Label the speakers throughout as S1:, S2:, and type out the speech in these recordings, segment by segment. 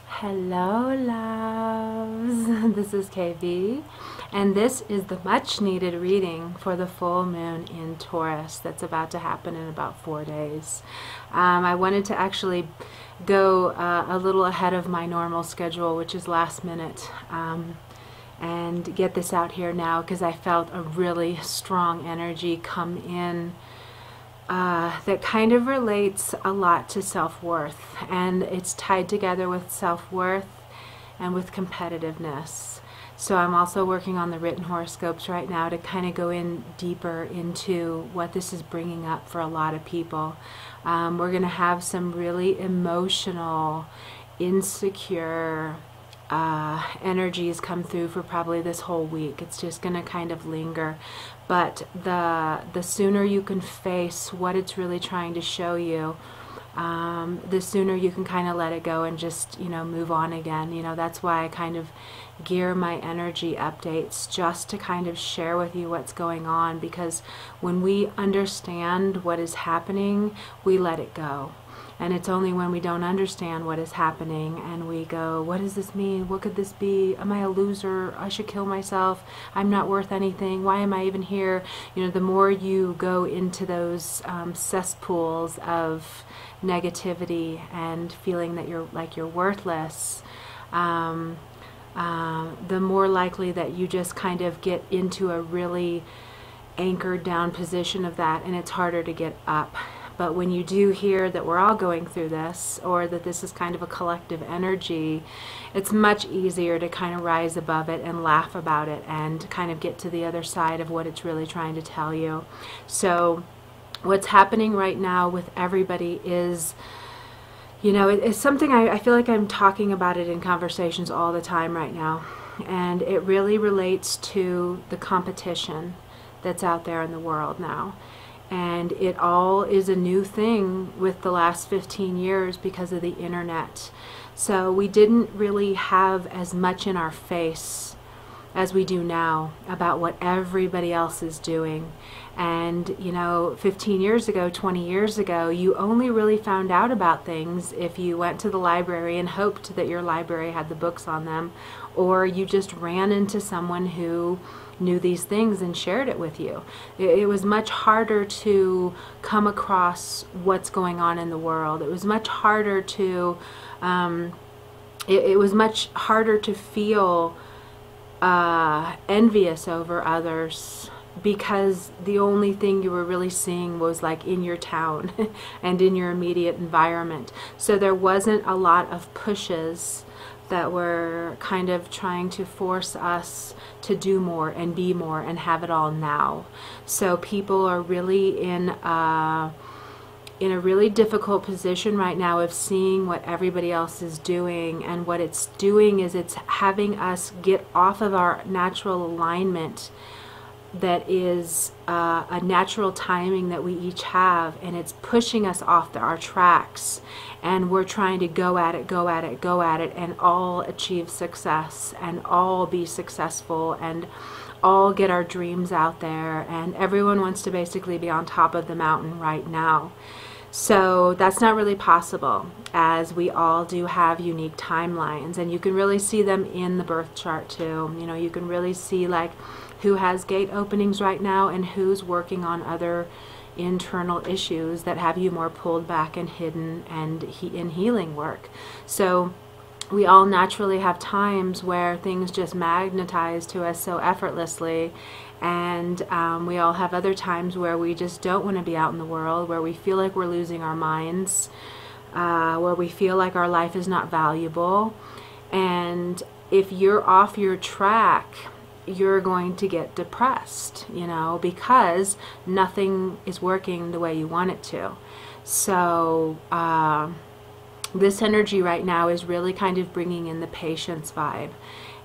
S1: Hello, loves. This is KV, and this is the much needed reading for the full moon in Taurus that's about to happen in about 4 days. I wanted to actually go a little ahead of my normal schedule, which is last minute, and get this out here now because I felt a really strong energy come in that kind of relates a lot to self-worth, and it's tied together with self-worth and with competitiveness. So I'm also working on the written horoscopes right now to kind of go in deeper into what this is bringing up for a lot of people. We're going to have some really emotional, insecure energies come through for probably this whole week. It's just going to kind of linger, but the sooner you can face what it's really trying to show you, the sooner you can kind of let it go and just, move on again. That's why I kind of gear my energy updates just to kind of share with you what's going on, because when we understand what is happening, we let it go. And it's only when we don't understand what is happening and we go, what does this mean? What could this be? Am I a loser? I should kill myself. I'm not worth anything. Why am I even here? The more you go into those cesspools of negativity and feeling that you're worthless, the more likely that you just kind of get into a really anchored down position of that, and it's harder to get up. But when you do hear that we're all going through this, or that this is kind of a collective energy, it's much easier to kind of rise above it and laugh about it and kind of get to the other side of what it's really trying to tell you. So what's happening right now with everybody is, it's something I feel like I'm talking about it in conversations all the time right now. And it really relates to the competition that's out there in the world now. And it all is a new thing with the last 15 years because of the internet. So we didn't really have as much in our face as we do now about what everybody else is doing. And 15 years ago, 20 years ago, you only really found out about things if you went to the library and hoped that your library had the books on them, or you just ran into someone who knew these things and shared it with you. It was much harder to come across what's going on in the world. It was much harder to it was much harder to feel envious over others, because the only thing you were really seeing was like in your town and in your immediate environment. So there wasn't a lot of pushes that were kind of trying to force us to do more and be more and have it all now. So people are really in a really difficult position right now of seeing what everybody else is doing, and what it's doing is it's having us get off of our natural alignment that is a natural timing that we each have, and it's pushing us off our tracks, and we're trying to go at it and all achieve success and all be successful and all get our dreams out there, and everyone wants to basically be on top of the mountain right now. So that's not really possible, as we all do have unique timelines, and you can really see them in the birth chart too. You can really see like who has gate openings right now and who's working on other internal issues that have you more pulled back and hidden and in healing work. So we all naturally have times where things just magnetize to us so effortlessly, and we all have other times where we just don't want to be out in the world, where we feel like we're losing our minds, where we feel like our life is not valuable. And if you're off your track, you're going to get depressed, because nothing is working the way you want it to. So this energy right now is really kind of bringing in the patience vibe.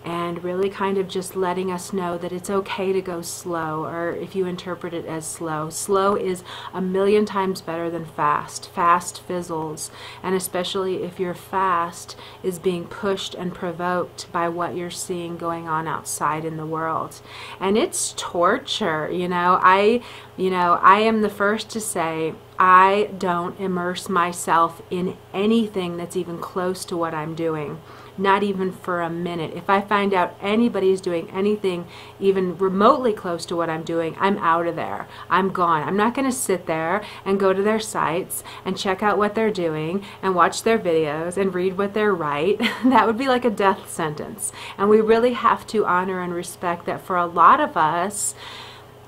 S1: and really kind of just letting us know that it's okay to go slow, or if you interpret it as slow. Slow is a million times better than fast. Fast fizzles, and especially if your fast is being pushed and provoked by what you're seeing going on outside in the world. And it's torture, you know. I am the first to say I don't immerse myself in anything that's even close to what I'm doing. Not even for a minute. If I find out anybody's doing anything even remotely close to what I'm doing, I'm out of there. I'm gone. I'm not going to sit there and go to their sites and check out what they're doing and watch their videos and read what they write. That would be like a death sentence. And we really have to honor and respect that for a lot of us,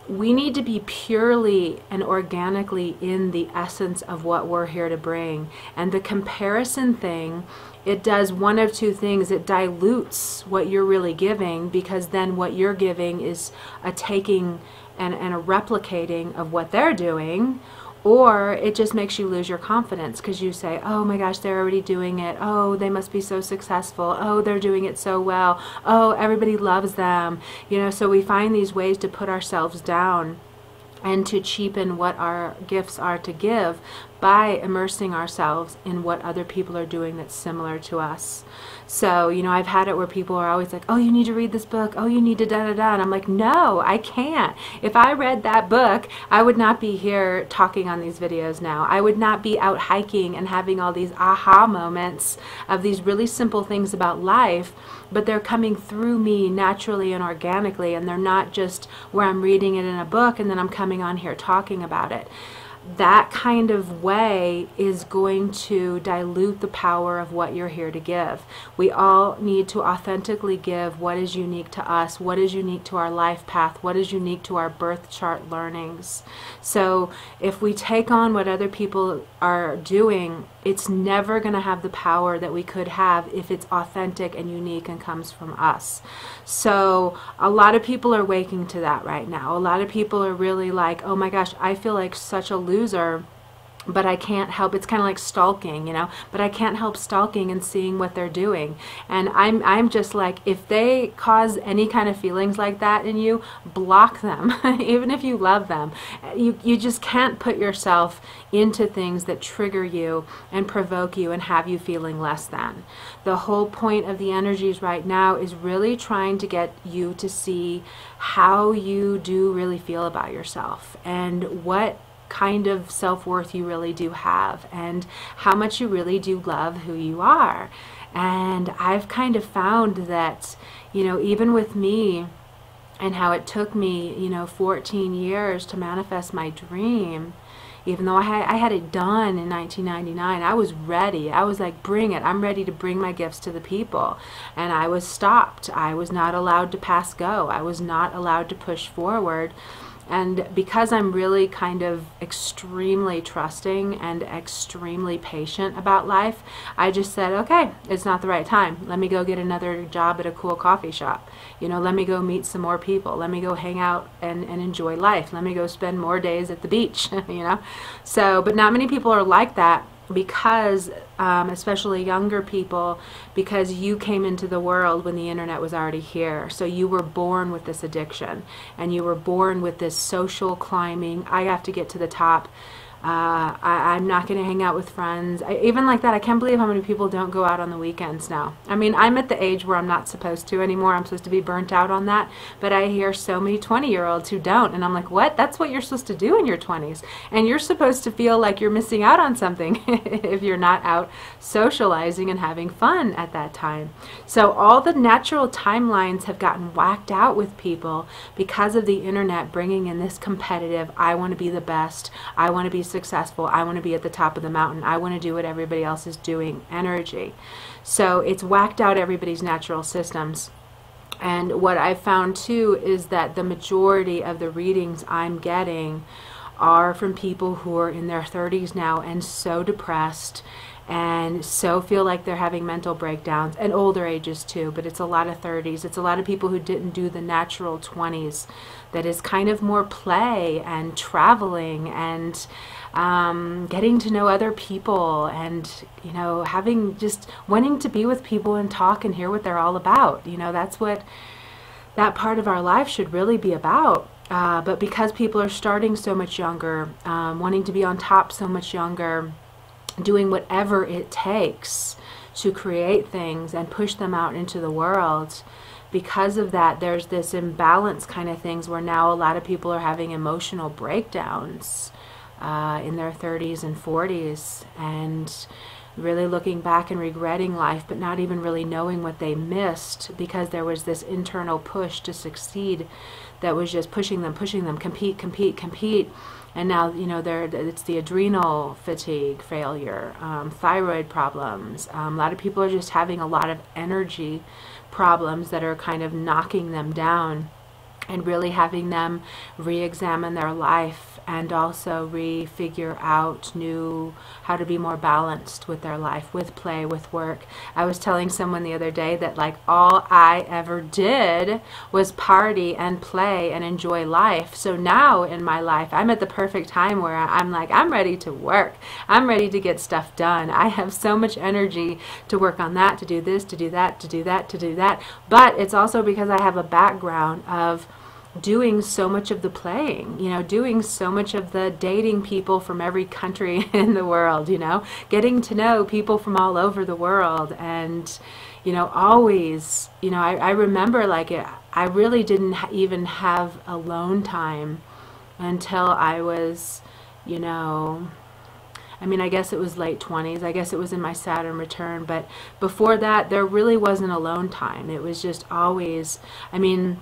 S1: we need to be purely and organically in the essence of what we're here to bring. And the comparison thing, it does one of two things. It dilutes what you're really giving, because then what you're giving is a taking and a replicating of what they're doing. Or it just makes you lose your confidence, because you say, oh my gosh, they're already doing it. Oh, they must be so successful. Oh, they're doing it so well. Oh, everybody loves them. You know, so we find these ways to put ourselves down and to cheapen what our gifts are to give by immersing ourselves in what other people are doing that's similar to us. So, you know, I've had it where people are always like, oh, you need to read this book. Oh, you need to da-da-da. And I'm like, no, I can't. If I read that book, I would not be here talking on these videos now. I would not be out hiking and having all these aha moments of these really simple things about life, but they're coming through me naturally and organically, and they're not just where I'm reading it in a book and then I'm coming on here talking about it. That kind of way is going to dilute the power of what you're here to give. We all need to authentically give what is unique to us, what is unique to our life path, what is unique to our birth chart learnings. So if we take on what other people are doing, it's never going to have the power that we could have if it's authentic and unique and comes from us. So a lot of people are waking to that right now. A lot of people are really like, oh my gosh, I feel like such a loser, but I can't help. It's kind of like stalking, you know, but I can't help stalking and seeing what they're doing. And I'm just like, if they cause any kind of feelings like that in you, block them. Even if you love them, you just can't put yourself into things that trigger you and provoke you and have you feeling less than. The whole point of the energies right now is really trying to get you to see how you do really feel about yourself, and what kind of self-worth you really do have, and how much you really do love who you are. And I've kind of found that, you know, even with me and how it took me, you know, 14 years to manifest my dream, even though I had it done in 1999, I was ready. I was like, bring it. I'm ready to bring my gifts to the people. And I was stopped. I was not allowed to pass go. I was not allowed to push forward. And because I'm really kind of extremely trusting and extremely patient about life, I just said, okay, it's not the right time. Let me go get another job at a cool coffee shop. You know, let me go meet some more people. Let me go hang out and enjoy life. Let me go spend more days at the beach, you know. So, but not many people are like that, because especially younger people, because you came into the world when the internet was already here. So you were born with this addiction, and you were born with this social climbing. I have to get to the top. I'm not going to hang out with friends. Even like that, I can't believe how many people don't go out on the weekends now. I mean, I'm at the age where I'm not supposed to anymore. I'm supposed to be burnt out on that. But I hear so many 20-year-olds who don't. And I'm like, what? That's what you're supposed to do in your 20s. And you're supposed to feel like you're missing out on something if you're not out socializing and having fun at that time. So all the natural timelines have gotten whacked out with people because of the internet bringing in this competitive, I want to be the best, I want to be successful, I want to be at the top of the mountain, I want to do what everybody else is doing energy. So it's whacked out everybody's natural systems. And what I've found too is that the majority of the readings I'm getting are from people who are in their 30s now and so depressed and so feel like they're having mental breakdowns, and older ages too, but it's a lot of 30s. It's a lot of people who didn't do the natural 20s that is kind of more play and traveling and getting to know other people, and, you know, having just wanting to be with people and talk and hear what they're all about. You know, that's what that part of our life should really be about. But because people are starting so much younger, wanting to be on top so much younger, doing whatever it takes to create things and push them out into the world, because of that, there's this imbalance kind of things where now a lot of people are having emotional breakdowns in their 30s and 40s, and really looking back and regretting life, but not even really knowing what they missed, because there was this internal push to succeed that was just pushing them, compete, compete, compete. And now, you know, it's the adrenal fatigue, failure, thyroid problems. A lot of people are just having a lot of energy problems that are kind of knocking them down, and really having them re-examine their life, and also refigure out how to be more balanced with their life, with play, with work. I was telling someone the other day that, like, all I ever did was party and play and enjoy life. So now in my life, I'm at the perfect time where I'm like, I'm ready to work. I'm ready to get stuff done. I have so much energy to work on that, to do this, to do that, to do that, to do that. But it's also because I have a background of doing so much of the playing, you know, doing so much of the dating people from every country in the world, you know, getting to know people from all over the world. And, you know, always, you know, I remember, like, I really didn't even have alone time until I was, you know, I mean, I guess it was late 20s. I guess it was in my Saturn return. But before that, there really wasn't alone time. It was just always, I mean,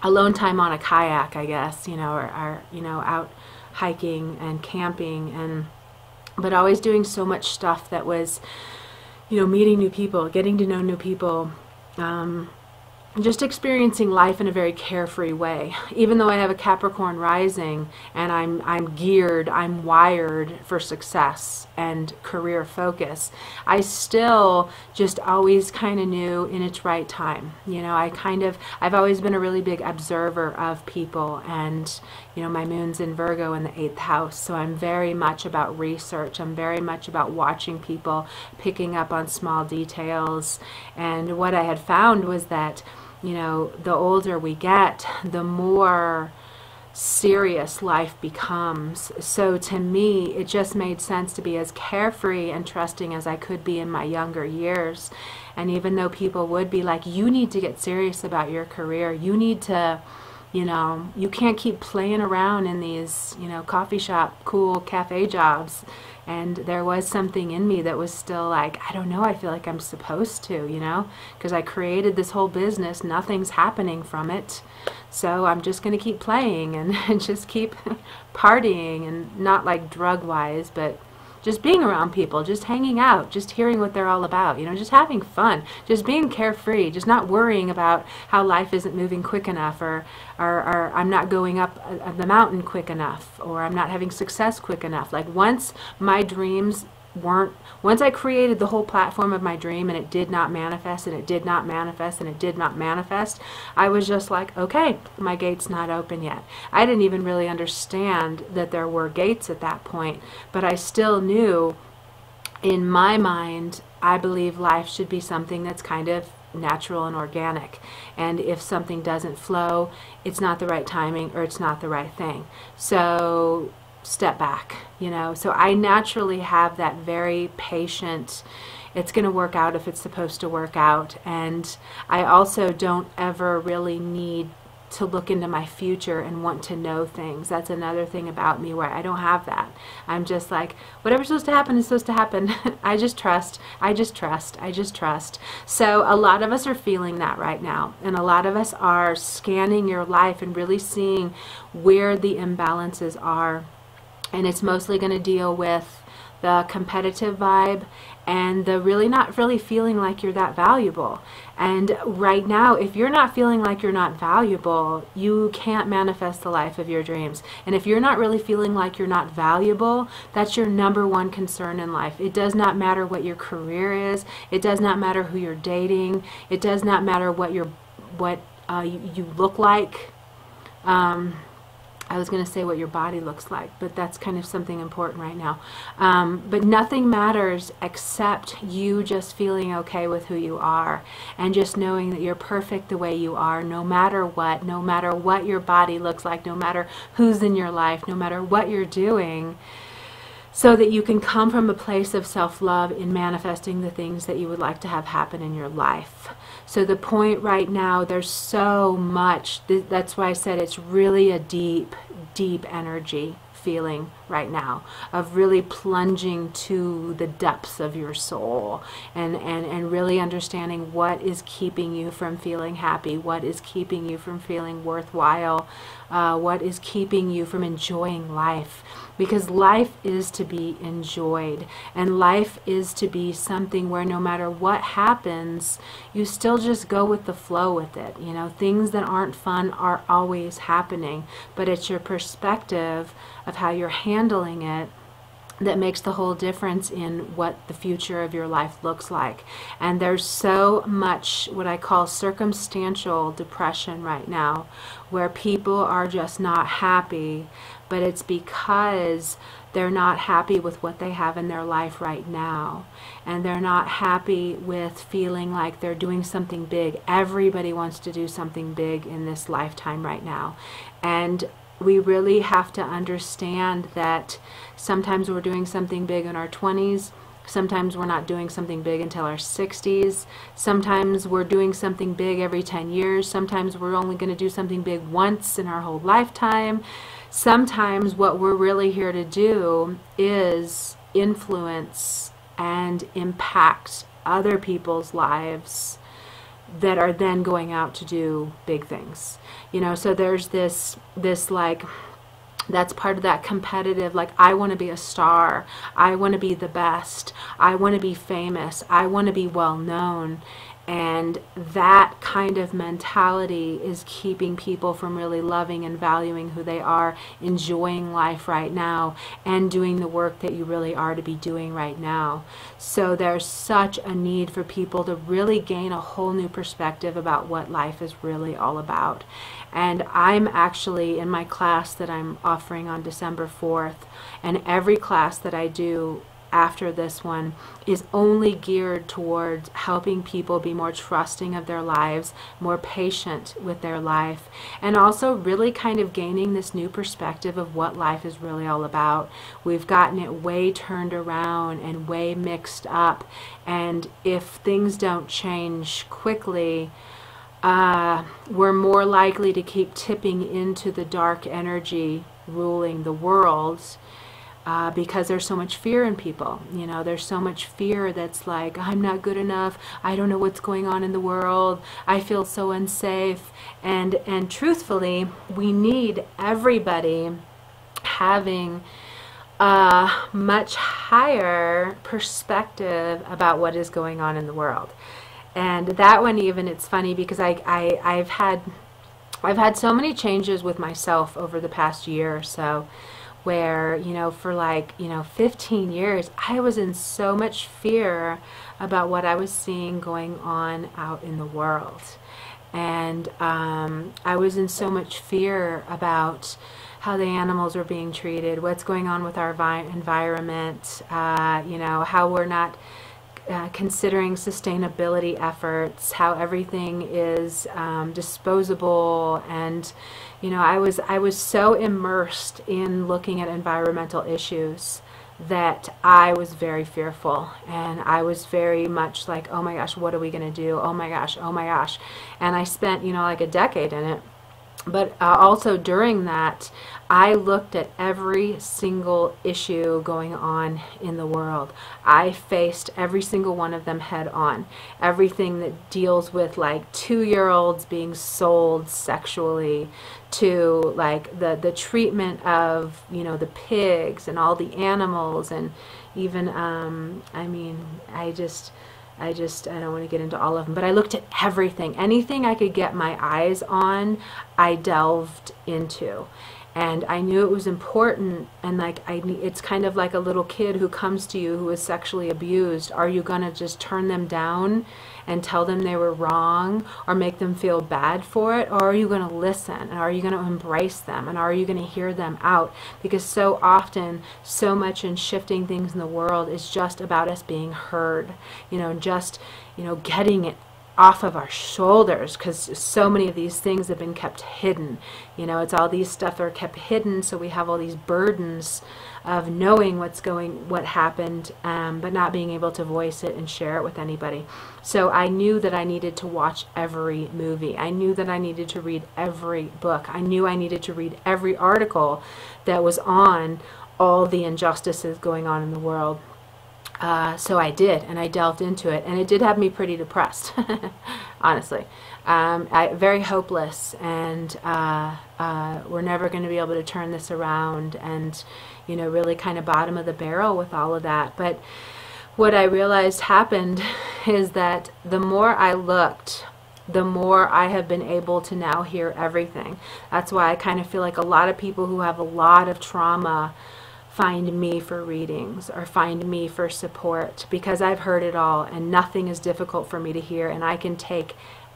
S1: alone time on a kayak, I guess, you know, or you know, out hiking and camping, but always doing so much stuff that was, you know, meeting new people, getting to know new people, just experiencing life in a very carefree way. Even though I have a Capricorn rising, and I'm geared, I'm wired for success and career focus, I still just always kind of knew in its right time. You know, I've always been a really big observer of people, and, you know, my moon's in Virgo in the 8th house, so I'm very much about research. I'm very much about watching people, picking up on small details. And what I had found was that, you know, the older we get, the more serious life becomes. So to me, it just made sense to be as carefree and trusting as I could be in my younger years. And even though people would be like, you need to get serious about your career, you need to, you know, you can't keep playing around in these, you know, coffee shop, cool cafe jobs. And there was something in me that was still like, I don't know, I feel like I'm supposed to, you know, because I created this whole business, nothing's happening from it. So I'm just going to keep playing and just keep partying, and not like drug-wise, but just being around people, just hanging out, just hearing what they're all about, you know, just having fun, just being carefree, just not worrying about how life isn't moving quick enough, or I'm not going up the mountain quick enough, or I'm not having success quick enough. Like, once my dreams once I created the whole platform of my dream, and it did not manifest, and it did not manifest, and it did not manifest, I was just like, okay, my gate's not open yet. I didn't even really understand that there were gates at that point, but I still knew in my mind, I believe life should be something that's kind of natural and organic. And if something doesn't flow, it's not the right timing, or it's not the right thing. So step back, you know. So I naturally have that very patient, it's going to work out if it's supposed to work out. And I also don't ever really need to look into my future and want to know things. That's another thing about me where I don't have that. I'm just like, whatever's supposed to happen is supposed to happen. I just trust. I just trust. I just trust. So a lot of us are feeling that right now. And a lot of us are scanning your life and really seeing where the imbalances are. And it's mostly going to deal with the competitive vibe and the really not really feeling like you're that valuable. And right now, if you're not feeling like you're not valuable, you can't manifest the life of your dreams. And if you're not really feeling like you're not valuable, that's your number one concern in life. It does not matter what your career is. It does not matter who you're dating. It does not matter what you look like. I was going to say what your body looks like, but that's kind of something important right now. But nothing matters except you just feeling okay with who you are, and just knowing that you're perfect the way you are, no matter what your body looks like, no matter who's in your life, no matter what you're doing, so that you can come from a place of self-love in manifesting the things that you would like to have happen in your life. So the point right now, there's so much, that's why I said it's really a deep, deep energy feeling right now of really plunging to the depths of your soul and really understanding what is keeping you from feeling happy, what is keeping you from feeling worthwhile, what is keeping you from enjoying life. Because life is to be enjoyed, and life is to be something where no matter what happens, you still just go with the flow with it. You know, things that aren't fun are always happening, but it's your perspective of how you're handling it that makes the whole difference in what the future of your life looks like. And there's so much what I call circumstantial depression right now, where people are just not happy, but it's because they're not happy with what they have in their life right now. And they're not happy with feeling like they're doing something big. Everybody wants to do something big in this lifetime right now. And we really have to understand that sometimes we're doing something big in our 20s, sometimes we're not doing something big until our 60s, sometimes we're doing something big every 10 years, sometimes we're only going to do something big once in our whole lifetime. Sometimes what we're really here to do is influence and impact other people's lives that are then going out to do big things. You know, so there's this like, that's part of that competitive, like, I want to be a star, I want to be the best, I want to be famous, I want to be well known. And that kind of mentality is keeping people from really loving and valuing who they are, enjoying life right now, and doing the work that you really are to be doing right now. So there's such a need for people to really gain a whole new perspective about what life is really all about. And I'm actually in my class that I'm offering on December 4th, and every class that I do after this one is only geared towards helping people be more trusting of their lives, more patient with their life, and also really kind of gaining this new perspective of what life is really all about. We've gotten it way turned around and way mixed up, and if things don't change quickly, we're more likely to keep tipping into the dark energy ruling the world. Because there's so much fear in people. You know, there's so much fear that's like, I'm not good enough, I don't know what's going on in the world, I feel so unsafe. And truthfully, we need everybody having a much higher perspective about what is going on in the world. And that one, even, it's funny because I've had so many changes with myself over the past year or so, where, you know, for like, 15 years, I was in so much fear about what I was seeing going on out in the world. And I was in so much fear about how the animals were being treated, what's going on with our environment, how we're not considering sustainability efforts, how everything is disposable. And I was so immersed in looking at environmental issues that I was very fearful, and I was very much like, oh my gosh, what are we going to do? Oh my gosh, oh my gosh. And I spent, like a decade in it. But also during that, I looked at every single issue going on in the world. I faced every single one of them head on. Everything that deals with like 2-year-olds being sold sexually, to like the treatment of, the pigs and all the animals, and even, I don't want to get into all of them, but I looked at everything. Anything I could get my eyes on, I delved into. And I knew it was important, and like it's kind of like a little kid who comes to you who is sexually abused. Are you going to just turn them down and tell them they were wrong or make them feel bad for it? Or are you going to listen? And are you going to embrace them? And are you going to hear them out? Because so often, so much in shifting things in the world is just about us being heard, just, getting it off of our shoulders, because so many of these things have been kept hidden. It's all these stuff that are kept hidden, so we have all these burdens of knowing what happened, but not being able to voice it and share it with anybody. So I knew that I needed to watch every movie. I knew that I needed to read every book. I knew I needed to read every article that was on all the injustices going on in the world. So I did, and I delved into it, and it did have me pretty depressed, honestly. Very hopeless, and we're never going to be able to turn this around, and, really kind of bottom of the barrel with all of that. But what I realized happened is that the more I looked, the more I have been able to now hear everything. That's why I kind of feel like a lot of people who have a lot of trauma find me for readings or find me for support, because I've heard it all and nothing is difficult for me to hear, and I can take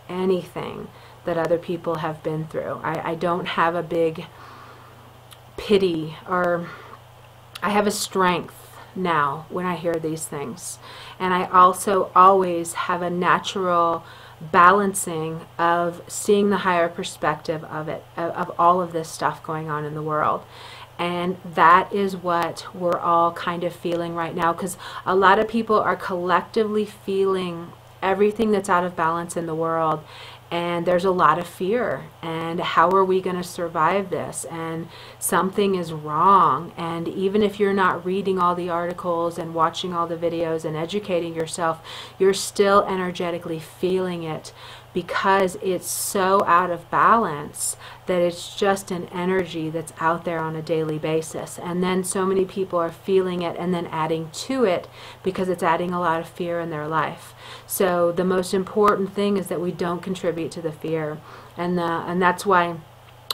S1: anything that other people have been through. I don't have a big pity, or I have a strength now when I hear these things. And I also always have a natural balancing of seeing the higher perspective of it, of all of this stuff going on in the world. And that is what we're all kind of feeling right now, because a lot of people are collectively feeling everything that's out of balance in the world, and there's a lot of fear, and how are we going to survive this, and something is wrong. And even if you're not reading all the articles and watching all the videos and educating yourself, you're still energetically feeling it, because it's so out of balance that it's just an energy that's out there on a daily basis. And then so many people are feeling it and then adding to it, because it's adding a lot of fear in their life. So the most important thing is that we don't contribute to the fear. And that's why,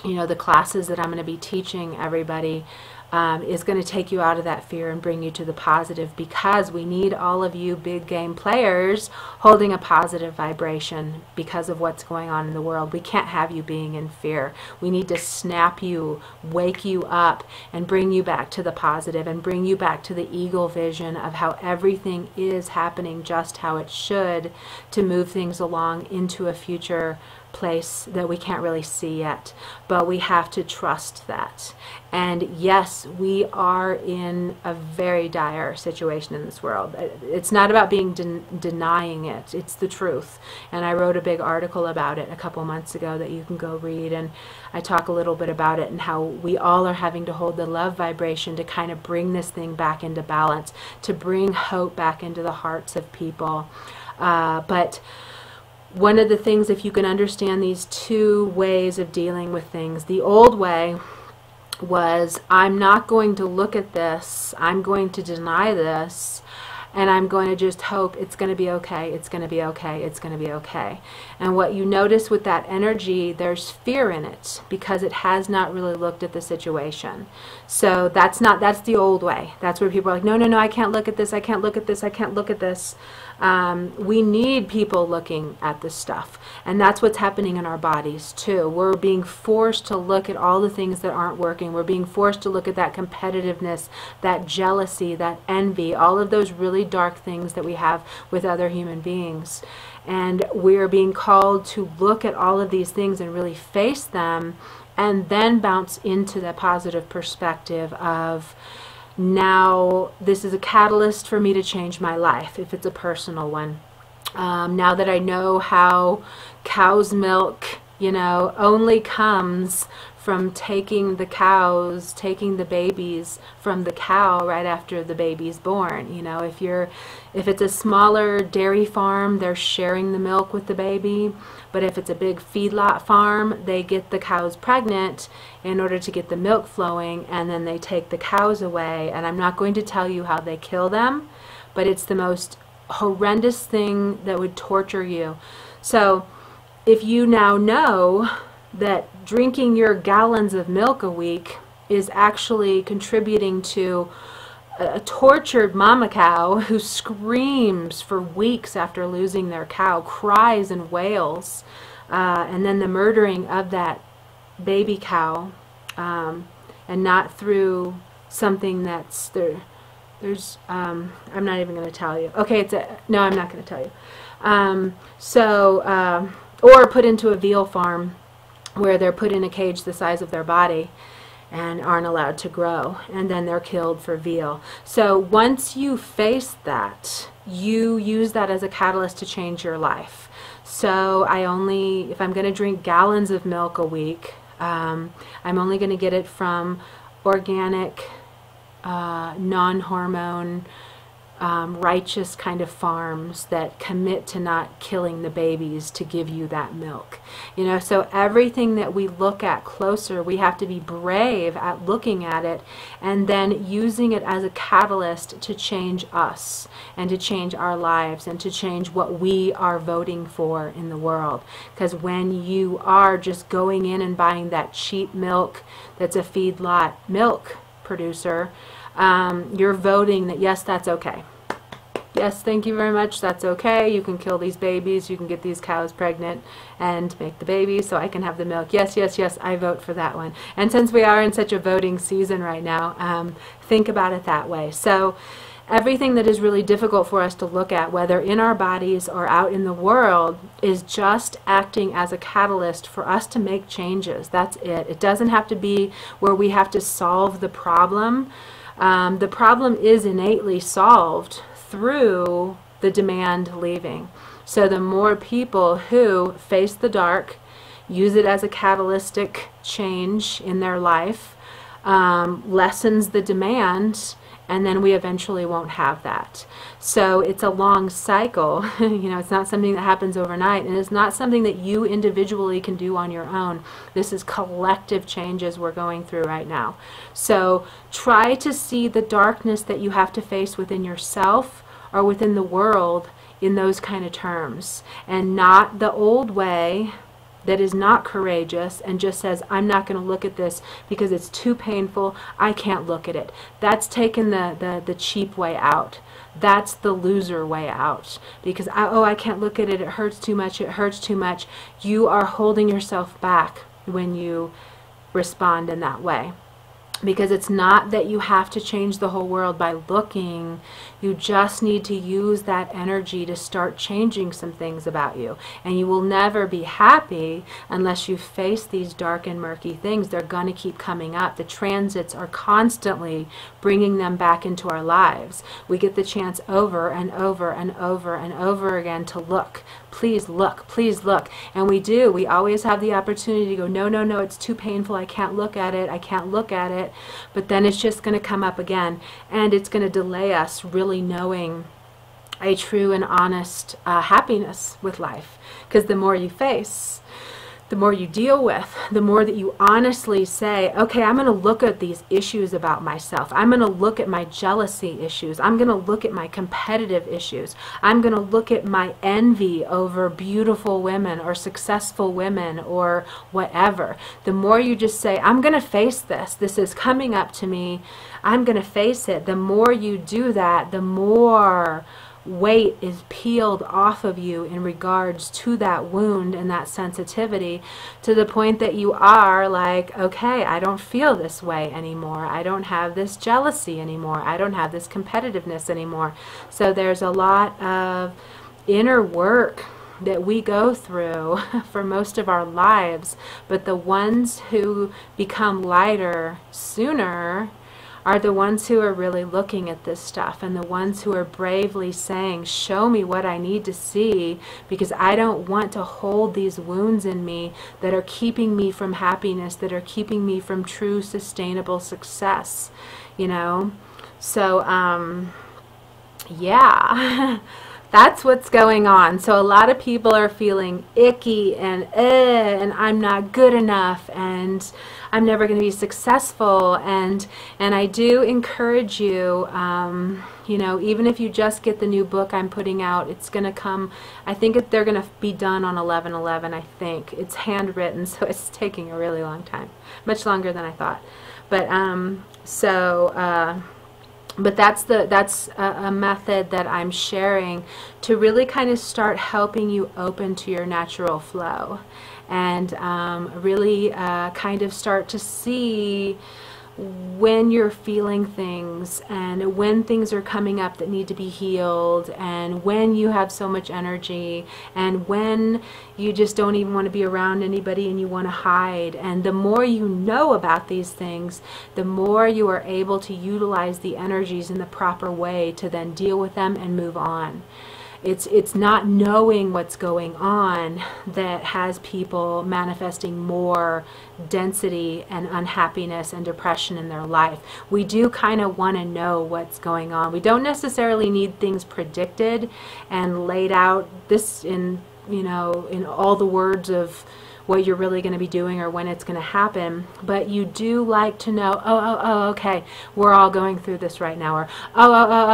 S1: the classes that I'm going to be teaching everybody is going to take you out of that fear and bring you to the positive, because we need all of you big game players holding a positive vibration because of what's going on in the world. We can't have you being in fear. We need to snap you, wake you up, and bring you back to the positive, and bring you back to the eagle vision of how everything is happening just how it should, to move things along into a future place that we can't really see yet, but we have to trust that. And yes, we are in a very dire situation in this world. It's not about being denying it, it's the truth. And I wrote a big article about it a couple months ago that you can go read, and I talk a little bit about it and how we all are having to hold the love vibration to kind of bring this thing back into balance, to bring hope back into the hearts of people. But one of the things, if you can understand these two ways of dealing with things, the old way was, I'm not going to look at this, I'm going to deny this, and I'm going to just hope it's going to be okay, it's going to be okay, it's going to be okay. And what you notice with that energy, there's fear in it, because it has not really looked at the situation. So that's the old way. That's where people are like, no, no, no, I can't look at this, I can't look at this, I can't look at this. We need people looking at this stuff, and that's what's happening in our bodies too. We're being forced to look at all the things that aren't working. We're being forced to look at that competitiveness, that jealousy, that envy, all of those really dark things that we have with other human beings. And we're being called to look at all of these things and really face them, and then bounce into the positive perspective of, now this is a catalyst for me to change my life, if it's a personal one. Now that I know how cow's milk, only comes from taking the babies from the cow right after the baby's born. If it's a smaller dairy farm, they're sharing the milk with the baby. But if it's a big feedlot farm, they get the cows pregnant in order to get the milk flowing, and then they take the cows away. And I'm not going to tell you how they kill them, but it's the most horrendous thing that would torture you. So if you now know that drinking your gallons of milk a week is actually contributing to a tortured mama cow who screams for weeks after losing their cow, cries and wails, and then the murdering of that baby cow, and not through something that's there. I'm not even going to tell you. Okay, no, I'm not going to tell you. Or put into a veal farm where they're put in a cage the size of their body and aren't allowed to grow, and then they're killed for veal. So once you face that, you use that as a catalyst to change your life. So if I'm going to drink gallons of milk a week, I'm only going to get it from organic, non-hormone, righteous kind of farms that commit to not killing the babies to give you that milk. So everything that we look at closer, we have to be brave at looking at it and then using it as a catalyst to change us and to change our lives and to change what we are voting for in the world. Because when you are just going in and buying that cheap milk that's a feedlot milk producer, you're voting that, yes, that's okay. Yes, thank you very much, that's okay. You can kill these babies, you can get these cows pregnant and make the babies so I can have the milk. Yes, yes, yes, I vote for that one. And since we are in such a voting season right now, think about it that way. So everything that is really difficult for us to look at, whether in our bodies or out in the world, is just acting as a catalyst for us to make changes. That's it. It doesn't have to be where we have to solve the problem. The problem is innately solved through the demand leaving. So the more people who face the dark, use it as a catalytic change in their life, lessens the demand, and then we eventually won't have that. So it's a long cycle. It's not something that happens overnight, and it's not something that you individually can do on your own. This is collective changes we're going through right now. So try to see the darkness that you have to face within yourself or within the world in those kind of terms, and not the old way that is not courageous and just says, I'm not going to look at this because it's too painful, I can't look at it. That's taken the cheap way out. That's the loser way out. Because, I can't look at it, it hurts too much, it hurts too much. You are holding yourself back when you respond in that way. Because it's not that you have to change the whole world by looking. You just need to use that energy to start changing some things about you. And you will never be happy unless you face these dark and murky things. They're going to keep coming up. The transits are constantly bringing them back into our lives. We get the chance over and over and over and over again to look. Please look, please look. And we do. We always have the opportunity to go, no, no, no, it's too painful. I can't look at it. I can't look at it. But then it's just going to come up again. And it's going to delay us really knowing a true and honest happiness with life. Because the more you face, the more you deal with, the more that you honestly say, okay, I'm going to look at these issues about myself. I'm going to look at my jealousy issues. I'm going to look at my competitive issues. I'm going to look at my envy over beautiful women or successful women or whatever. The more you just say, I'm going to face this. This is coming up to me. I'm going to face it. The more you do that, the more weight is peeled off of you in regards to that wound and that sensitivity, to the point that you are like, okay, I don't feel this way anymore. I don't have this jealousy anymore. I don't have this competitiveness anymore. So there's a lot of inner work that we go through for most of our lives, but the ones who become lighter sooner are the ones who are really looking at this stuff, and the ones who are bravely saying, show me what I need to see, because I don't want to hold these wounds in me that are keeping me from happiness, that are keeping me from true sustainable success, So, yeah. That's what's going on. So a lot of people are feeling icky and I'm not good enough and I'm never going to be successful. And I do encourage you, you know, even if you just get the new book I'm putting out, it's going to come, I think they're going to be done on 11/11, I think. It's handwritten, so it's taking a really long time, much longer than I thought. But but that's a method that I'm sharing to really kind of start helping you open to your natural flow and really kind of start to see when you're feeling things and when things are coming up that need to be healed and when you have so much energy and when you just don't even want to be around anybody and you want to hide. And the more you know about these things, the more you are able to utilize the energies in the proper way to then deal with them and move on. It's not knowing what's going on that has people manifesting more density and unhappiness and depression in their life. We do kind of want to know what's going on. We don't necessarily need things predicted and laid out this in, you know, in all the words of what you're really going to be doing or when it's going to happen, but you do like to know, okay, we're all going through this right now, or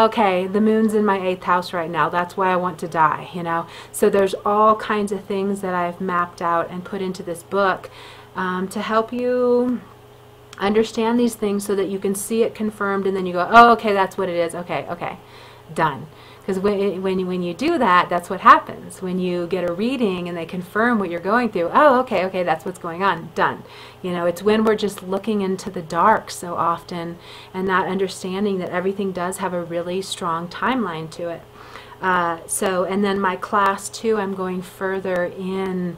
S1: okay, the moon's in my 8th house right now, that's why I want to die, you know. So there's all kinds of things that I've mapped out and put into this book to help you understand these things so that you can see it confirmed and then you go, oh, okay, that's what it is, okay, done. Because when you do that, that's what happens. When you get a reading and they confirm what you're going through, oh, okay, that's what's going on, done. You know, it's when we're just looking into the dark so often and not understanding that everything does have a really strong timeline to it. And then my class too, I'm going further in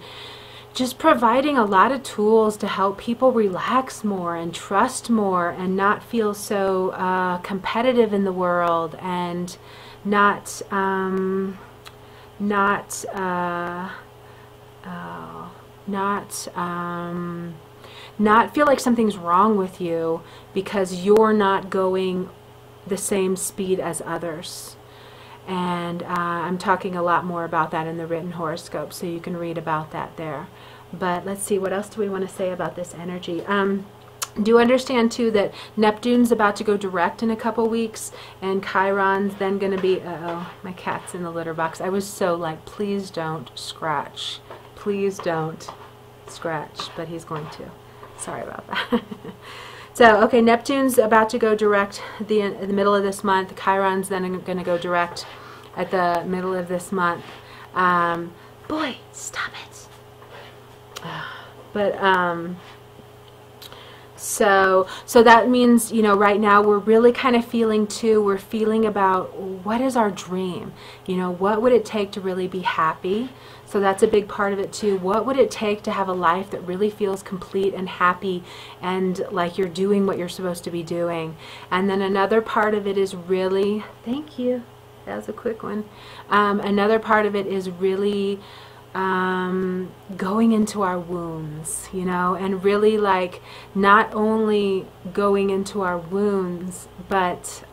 S1: just providing a lot of tools to help people relax more and trust more and not feel so competitive in the world and not feel like something's wrong with you because you're not going the same speed as others. And I'm talking a lot more about that in the written horoscope, so you can read about that there. But let's see, what else do we want to say about this energy? Do understand too that Neptune's about to go direct in a couple weeks and Chiron's then going to be, my cat's in the litter box. I was so like, please don't scratch. Please don't scratch, but he's going to. Sorry about that. So, okay, Neptune's about to go direct the middle of this month. Chiron's then going to go direct at the middle of this month. Boy, stop it. But, so that means, you know, right now we're really kind of feeling too, we're feeling about what is our dream? You know, what would it take to really be happy? So that's a big part of it too. What would it take to have a life that really feels complete and happy and like you're doing what you're supposed to be doing? And then another part of it is really, thank you, that was a quick one. Another part of it is really going into our wounds, you know, and really like not only going into our wounds, but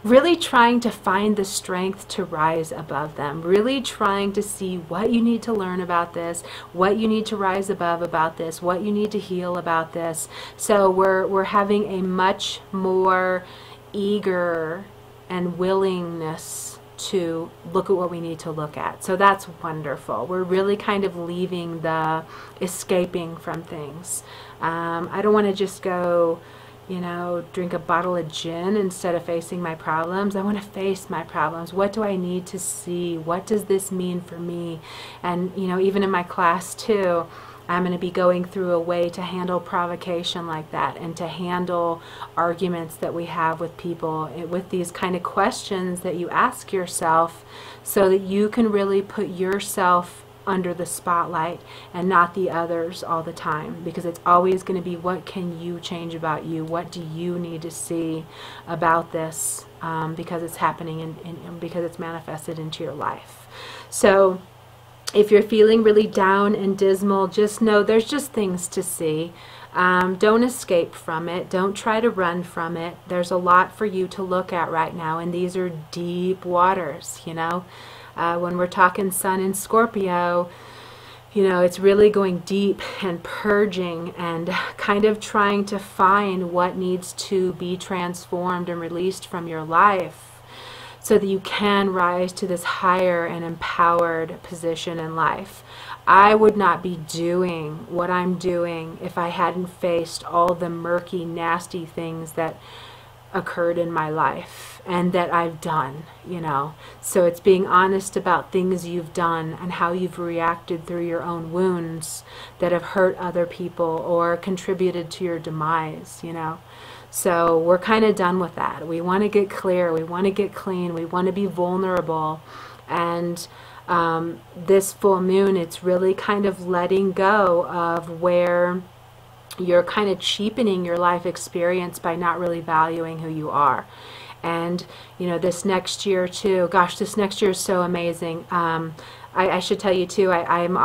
S1: really trying to find the strength to rise above them, really trying to see what you need to learn about this, what you need to rise above about this, what you need to heal about this. So we're having a much more eager and willingness to look at what we need to look at. So that's wonderful. We're really kind of leaving the escaping from things. I don't want to just go, you know, drink a bottle of gin instead of facing my problems. I want to face my problems. What do I need to see? What does this mean for me? And, you know, even in my class too, I'm going to be going through a way to handle provocation like that and to handle arguments that we have with people with these kind of questions that you ask yourself so that you can really put yourself under the spotlight and not the others all the time, because it's always going to be what can you change about you, what do you need to see about this, because it's happening and because it's manifested into your life. So if you're feeling really down and dismal, just know there's just things to see. Don't escape from it. Don't try to run from it. There's a lot for you to look at right now, and these are deep waters, you know. When we're talking Sun in Scorpio, you know, it's really going deep and purging and kind of trying to find what needs to be transformed and released from your life so that you can rise to this higher and empowered position in life. I would not be doing what I'm doing if I hadn't faced all the murky, nasty things that occurred in my life and that I've done, you know. So it's being honest about things you've done and how you've reacted through your own wounds that have hurt other people or contributed to your demise, you know. So we're kind of done with that. We want to get clear, we want to get clean, we want to be vulnerable. And this full moon, it's really kind of letting go of where you're kind of cheapening your life experience by not really valuing who you are. And you know, this next year too, gosh, this next year is so amazing. I should tell you too, I'm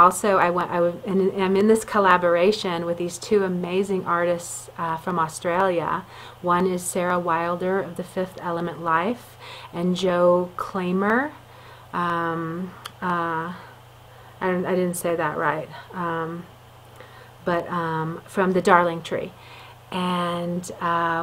S1: in this collaboration with these two amazing artists from Australia. One is Sarah Wilder of the Fifth Element Life, and Joe Claimer. I didn't say that right. But from the Darling Tree. And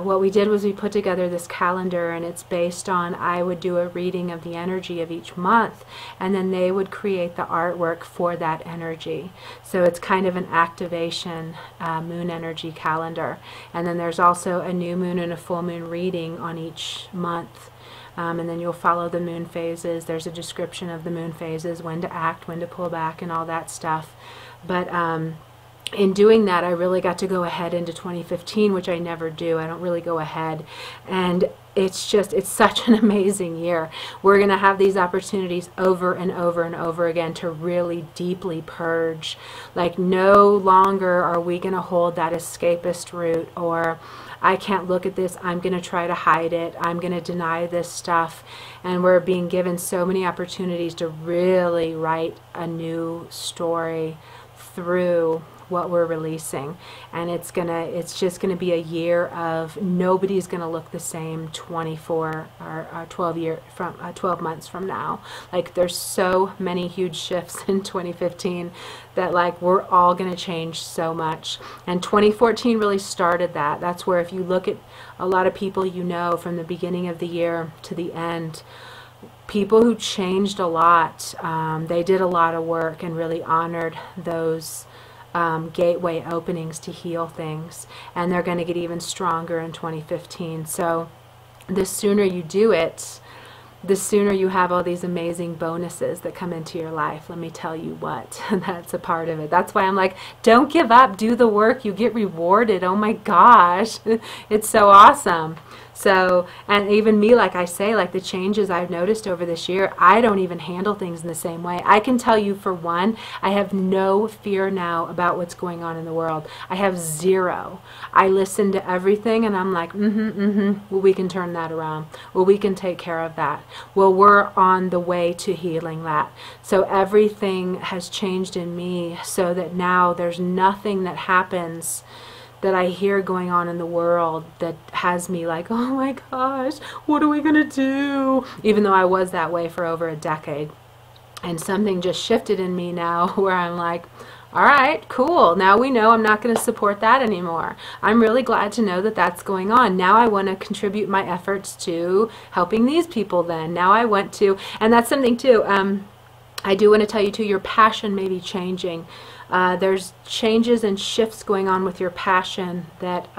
S1: what we did was we put together this calendar, and it's based on, I would do a reading of the energy of each month, and then they would create the artwork for that energy. So it's kind of an activation moon energy calendar. And then there's also a new moon and a full moon reading on each month. And then you'll follow the moon phases. There's a description of the moon phases, when to act, when to pull back, and all that stuff. But in doing that, I really got to go ahead into 2015, which I never do. I don't really go ahead. And it's such an amazing year. We're going to have these opportunities over and over and over again to really deeply purge. Like, no longer are we going to hold that escapist route, or I can't look at this, I'm going to try to hide it, I'm going to deny this stuff. And we're being given so many opportunities to really write a new story through what we're releasing. And it's just gonna be a year of nobody's gonna look the same 24 or 12 months from now. Like, there's so many huge shifts in 2015 that, like, we're all gonna change so much. And 2014 really started that. That's where, if you look at a lot of people you know from the beginning of the year to the end, people who changed a lot, they did a lot of work and really honored those gateway openings to heal things, and they're going to get even stronger in 2015. So the sooner you do it, the sooner you have all these amazing bonuses that come into your life. Let me tell you what, that's a part of it. That's why I'm like, don't give up, do the work, you get rewarded. Oh my gosh, it's so awesome. So, and even me, like I say, like the changes I've noticed over this year, I don't even handle things in the same way. I can tell you, for one, I have no fear now about what's going on in the world. I have zero. I listen to everything and I'm like, well, we can turn that around. Well, we can take care of that. Well, we're on the way to healing that. So everything has changed in me, so that now there's nothing that happens that I hear going on in the world that has me like, oh my gosh, what are we gonna do? Even though I was that way for over a decade. And something just shifted in me now where I'm like, all right, cool. Now we know I'm not going to support that anymore. I'm really glad to know that that's going on. Now I want to contribute my efforts to helping these people then. Now I want to, and that's something too, I do want to tell you too, your passion may be changing. There's changes and shifts going on with your passion that,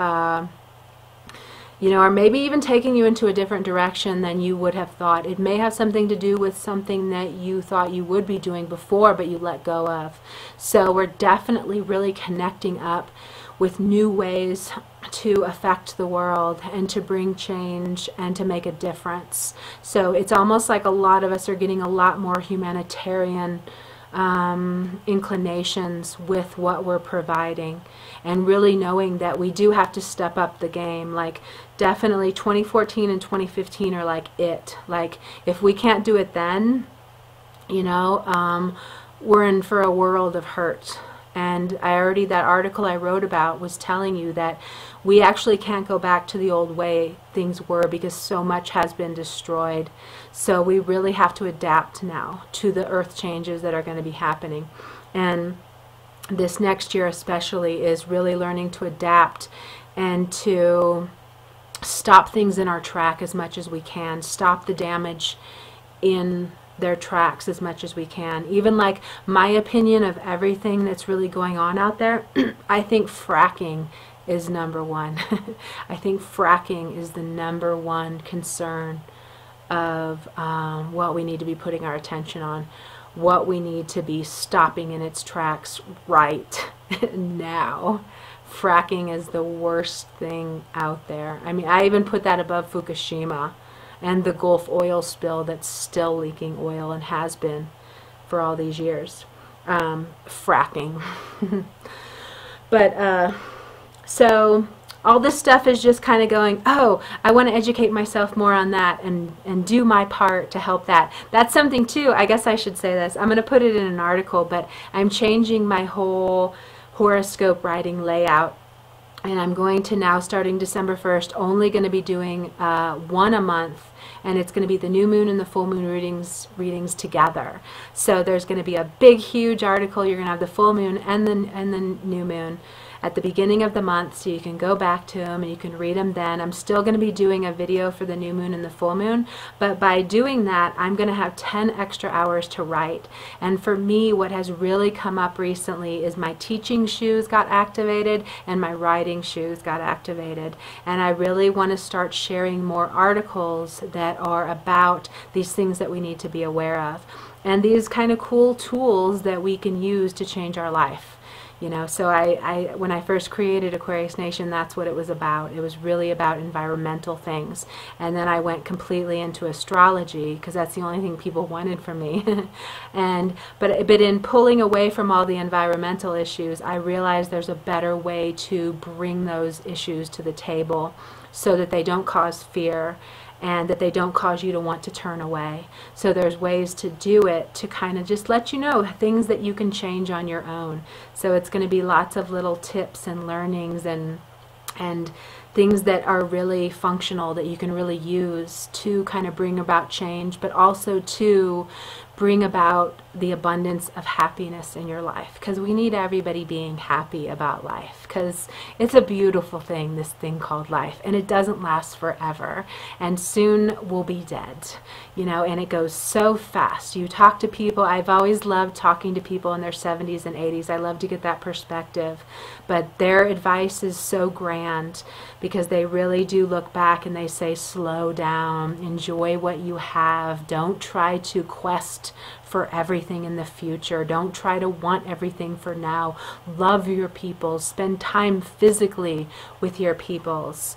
S1: you know, or maybe even taking you into a different direction than you would have thought. It may have something to do with something that you thought you would be doing before, but you let go of. So we're definitely really connecting up with new ways to affect the world and to bring change and to make a difference. So it's almost like a lot of us are getting a lot more humanitarian inclinations with what we're providing, and really knowing that we do have to step up the game. Like, definitely 2014 and 2015 are like it. Like, if we can't do it then, you know, we're in for a world of hurt. And that article I wrote about was telling you that we actually can't go back to the old way things were because so much has been destroyed. So we really have to adapt now to the earth changes that are going to be happening. And this next year especially is really learning to adapt and to stop things in our track as much as we can, stop the damage in their tracks as much as we can. Even like my opinion of everything that's really going on out there, I think fracking is number one. I think fracking is the number one concern of what we need to be putting our attention on, what we need to be stopping in its tracks right now. Fracking is the worst thing out there. I mean, I even put that above Fukushima and the Gulf oil spill that's still leaking oil and has been for all these years. Fracking. But so all this stuff is just kind of going, oh, I want to educate myself more on that and do my part to help that. That's something too, I guess I should say this. I'm going to put it in an article, but I'm changing my whole horoscope writing layout. And I'm going to now, starting December 1st, only going to be doing one a month. And it's going to be the new moon and the full moon readings together. So there's going to be a big, huge article. You're going to have the full moon and the new moon at the beginning of the month, so you can go back to them and you can read them then. I'm still going to be doing a video for the new moon and the full moon, but by doing that, I'm going to have 10 extra hours to write. And for me, what has really come up recently is my teaching shoes got activated and my writing shoes got activated. And I really want to start sharing more articles that are about these things that we need to be aware of. And these kind of cool tools that we can use to change our life. You know, so when I first created Aquarius Nation, that's what it was about. It was really about environmental things. And then I went completely into astrology because that's the only thing people wanted from me. But in pulling away from all the environmental issues, I realized there's a better way to bring those issues to the table so that they don't cause fear and that they don't cause you to want to turn away. So there's ways to do it to kind of just let you know things that you can change on your own. So it's going to be lots of little tips and learnings and things that are really functional that you can really use to kind of bring about change, but also to bring about the abundance of happiness in your life, because we need everybody being happy about life, because it's a beautiful thing, this thing called life, and it doesn't last forever, and soon we'll be dead, you know, and it goes so fast. You talk to people, I've always loved talking to people in their 70s and 80s. I love to get that perspective, but their advice is so grand because they really do look back and they say, slow down, enjoy what you have, don't try to quest for everything in the future. Don't try to want everything for now. Love your people. Spend time physically with your peoples.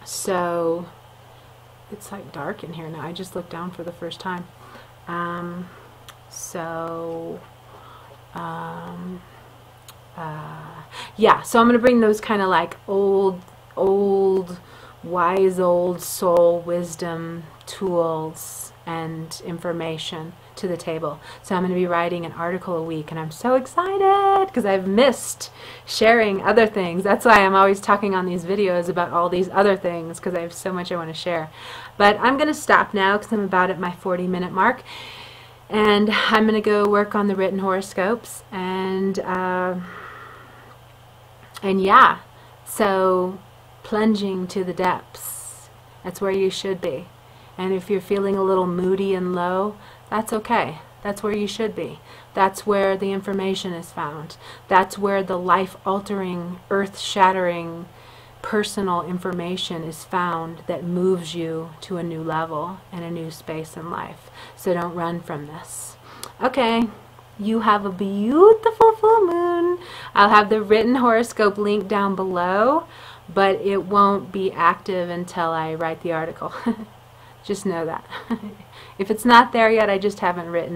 S1: So it's like dark in here now. I just looked down for the first time. Yeah, so I'm going to bring those kind of like old, wise old soul wisdom tools and information to the table. So I'm going to be writing an article a week, and I'm so excited because I've missed sharing other things. That's why I'm always talking on these videos about all these other things, because I have so much I want to share. But I'm going to stop now because I'm about at my 40-minute mark, and I'm going to go work on the written horoscopes, and yeah, so plunging to the depths, that's where you should be. And if you're feeling a little moody and low, that's okay. That's where you should be. That's where the information is found. That's where the life-altering, earth-shattering, personal information is found that moves you to a new level and a new space in life. So don't run from this. Okay, you have a beautiful full moon. I'll have the written horoscope link down below, but it won't be active until I write the article. Just know that. If it's not there yet, I just haven't written